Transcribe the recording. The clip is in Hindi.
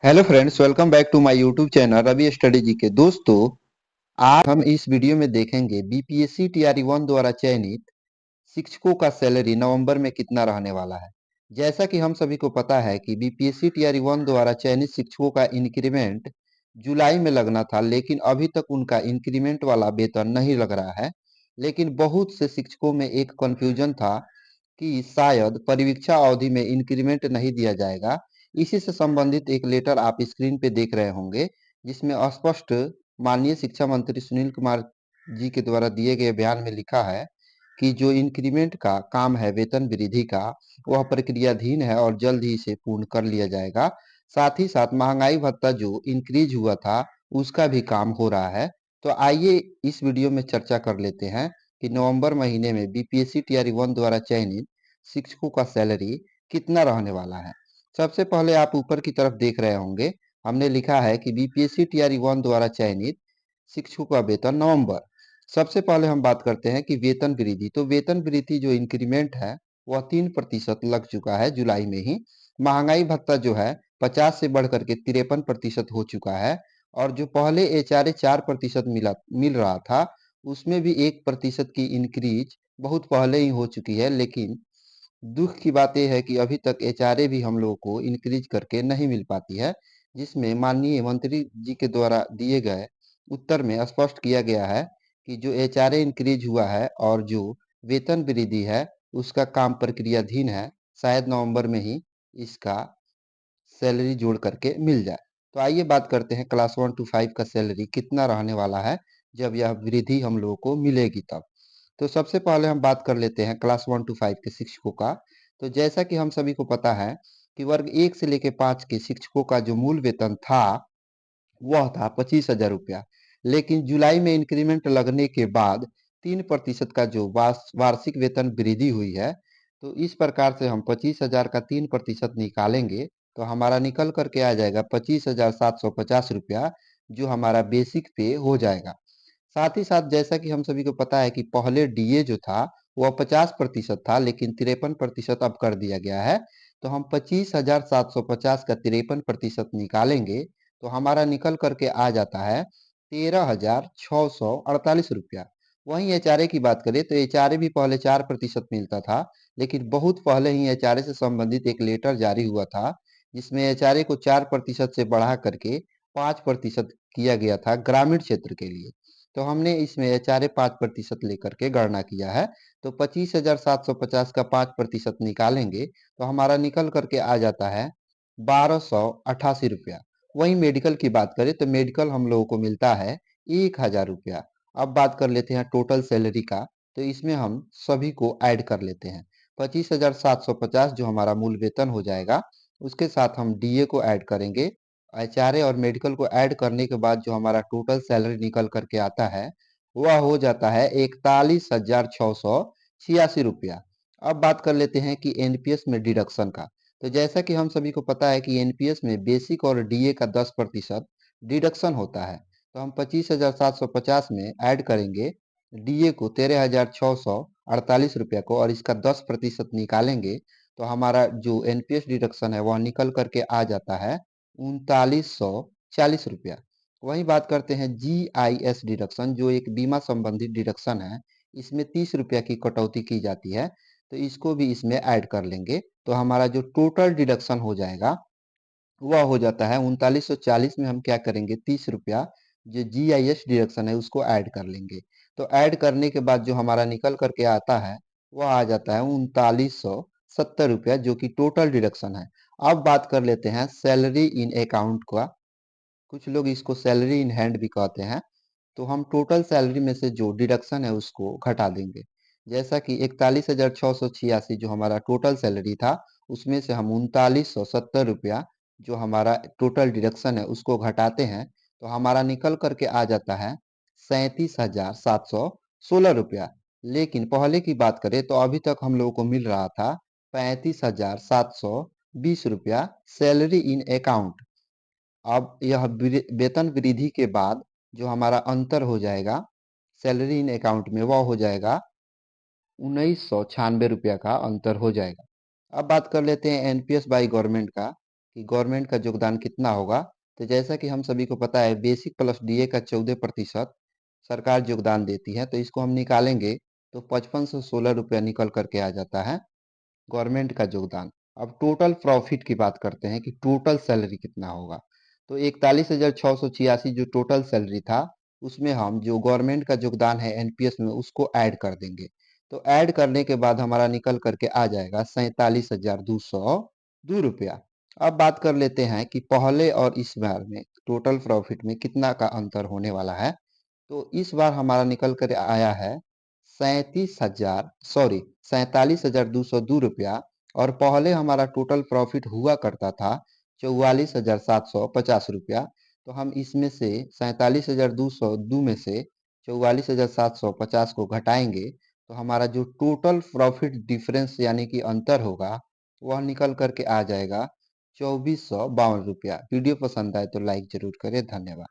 Hello friends, welcome back to my YouTube channel Ravi study ji के। दोस्तों, आज हम इस वीडियो में देखेंगे बीपीएससी टीआरई 1 द्वारा चयनित शिक्षकों का सैलरी नवंबर में कितना रहने वाला है। जैसा कि हम सभी को पता है कि बीपीएससी टीआरई 1 द्वारा चयनित शिक्षकों का इंक्रीमेंट जुलाई में लगना था, लेकिन अभी तक उनका इंक्रीमेंट वाला वेतन नहीं लग रहा है। लेकिन बहुत से शिक्षकों में एक कंफ्यूजन था कि शायद परीक्षा अवधि में इंक्रीमेंट नहीं दिया जाएगा। इसी से संबंधित एक लेटर आप स्क्रीन पे देख रहे होंगे, जिसमें स्पष्ट माननीय शिक्षा मंत्री सुनील कुमार जी के द्वारा दिए गए बयान में लिखा है कि जो इंक्रीमेंट का काम है वेतन वृद्धि का, वह प्रक्रियाधीन है और जल्द ही इसे पूर्ण कर लिया जाएगा। साथ ही साथ महंगाई भत्ता जो इंक्रीज हुआ था, उसका भी काम हो रहा है। तो आइए इस वीडियो में चर्चा कर लेते हैं कि नवंबर महीने में बीपीएससी टीआरई 1 द्वारा चयनित शिक्षकों का सैलरी कितना रहने वाला है। सबसे पहले आप ऊपर की तरफ देख रहे होंगे, हमने लिखा है कि बीपीएससी टीआरई 1 द्वारा चयनित शिक्षकों का वेतन नवंबर। सबसे पहले हम बात करते हैं कि वेतन वृद्धि। तो वेतन वृद्धि जो इंक्रीमेंट है, वह 3% लग चुका है जुलाई में ही। महंगाई भत्ता जो है 50 से बढ़ करके 53% हो चुका है। और जो पहले एचआरए 4% मिल रहा था, उसमें भी 1% की इंक्रीज बहुत पहले ही हो चुकी है। लेकिन दुख की बात यह है कि अभी तक एचआरए भी हम लोगों को इंक्रीज करके नहीं मिल पाती है, जिसमें माननीय मंत्री जी के द्वारा दिए गए उत्तर में स्पष्ट किया गया है कि जो एचआरए इंक्रीज हुआ है और जो वेतन वृद्धि है, उसका काम प्रक्रियाधीन है। शायद नवंबर में ही इसका सैलरी जोड़ करके मिल जाए। तो आइए बात करते हैं क्लास 1 to 5 का सैलरी कितना रहने वाला है जब यह वृद्धि हम लोगों को मिलेगी तब। तो सबसे पहले हम बात कर लेते हैं क्लास 1 to 5 के शिक्षकों का। तो जैसा कि हम सभी को पता है कि वर्ग 1 से लेकर 5 के शिक्षकों का जो मूल वेतन था, वह था 25,000 रुपया। लेकिन जुलाई में इंक्रीमेंट लगने के बाद 3% का जो वार्षिक वेतन वृद्धि हुई है, तो इस प्रकार से हम 25,000 का 3% निकालेंगे तो हमारा निकल करके आ जाएगा 25,750 रुपया, जो हमारा बेसिक पे हो जाएगा। साथ ही साथ जैसा कि हम सभी को पता है कि पहले डीए जो था वह 50% था, लेकिन 53% अब कर दिया गया है। तो हम 25,750 का 53% निकालेंगे तो हमारा निकल करके आ जाता है 13,648 रुपया। वहीं एचआरए की बात करें तो एचआरए भी पहले 4% मिलता था, लेकिन बहुत पहले ही एचआरए से संबंधित एक लेटर जारी हुआ था, जिसमें एचआरए को 4% से बढ़ा करके 5% किया गया था ग्रामीण क्षेत्र के लिए। तो हमने इसमें एचआरए 5% लेकर के गणना किया है। तो 25,750 का 5% निकालेंगे तो हमारा निकल करके आ जाता है 1,288 रुपया। वहीं मेडिकल की बात करें तो मेडिकल हम लोगों को मिलता है 1,000 रुपया। अब बात कर लेते हैं टोटल सैलरी का। तो इसमें हम सभी को ऐड कर लेते हैं। 25,750 जो हमारा मूल वेतन हो जाएगा, उसके साथ हम डीए को ऐड करेंगे। एचआरए और मेडिकल को ऐड करने के बाद जो हमारा टोटल सैलरी निकल करके आता है, वह हो जाता है 41,686 रुपया। अब बात कर लेते हैं कि एनपीएस में डिडक्शन का। तो जैसा कि हम सभी को पता है कि एनपीएस में बेसिक और डीए का 10% डिडक्शन होता है। तो हम 25,750 में ऐड करेंगे डीए को 13,648 रुपया को, और इसका 10% निकालेंगे तो हमारा जो एनपीएस डिडक्शन है वह निकल करके आ जाता है 3940 रुपया। वही बात करते हैं जीआईएस डिडक्शन, जो एक बीमा संबंधित डिडक्शन है। इसमें 30 रुपया की कटौती की जाती है, तो इसको भी इसमें ऐड कर लेंगे तो हमारा जो टोटल डिडक्शन हो जाएगा वह हो जाता है 3940 में हम क्या करेंगे 30 रुपया जो जीआईएस डिडक्शन है उसको ऐड कर लेंगे। तो ऐड करने के बाद जो हमारा निकल करके आता है वह आ जाता है 3970 रुपया, जो कि टोटल डिडक्शन है। अब बात कर लेते हैं सैलरी इन अकाउंट का। कुछ लोग इसको सैलरी इन हैंड भी कहते हैं। तो हम टोटल सैलरी में से जो डिडक्शन है उसको घटा देंगे। जैसा कि 41,686 जो हमारा टोटल सैलरी था, उसमें से हम 3970 रुपया जो हमारा टोटल डिडक्शन है उसको घटाते हैं तो हमारा निकल करके आ जाता है 37,716 रुपया। लेकिन पहले की बात करें तो अभी तक हम लोगों को मिल रहा था 35,720 रुपया सैलरी इन अकाउंट। अब यह वेतन वृद्धि के बाद जो हमारा अंतर हो जाएगा सैलरी इन अकाउंट में, वह हो जाएगा 1996 रुपया का अंतर हो जाएगा। अब बात कर लेते हैं एनपीएस बाई गवर्नमेंट का कि गवर्नमेंट का योगदान कितना होगा। तो जैसा कि हम सभी को पता है, बेसिक प्लस डीए का 14% सरकार योगदान देती है, तो इसको हम निकालेंगे तो 5516 रुपया निकल करके आ जाता है गवर्नमेंट का योगदान। अब टोटल प्रॉफिट की बात करते हैं कि टोटल सैलरी कितना होगा। तो 41,686 जो टोटल सैलरी था, उसमें हम जो गवर्नमेंट का योगदान है एनपीएस में उसको ऐड कर देंगे। तो ऐड करने के बाद हमारा निकल करके आ जाएगा 47,202 रुपया। अब बात कर लेते हैं कि पहले और इस बार में टोटल प्रॉफिट में कितना का अंतर होने वाला है। तो इस बार हमारा निकल कर आया है 47,202 रुपया, और पहले हमारा टोटल प्रॉफिट हुआ करता था 44,750 रुपया। तो हम इसमें से 47,202 में से 44,750 को घटाएंगे, तो हमारा जो टोटल प्रॉफिट डिफरेंस यानी कि अंतर होगा वह निकल करके आ जाएगा 2452 रुपया। वीडियो पसंद आए तो लाइक जरूर करें। धन्यवाद।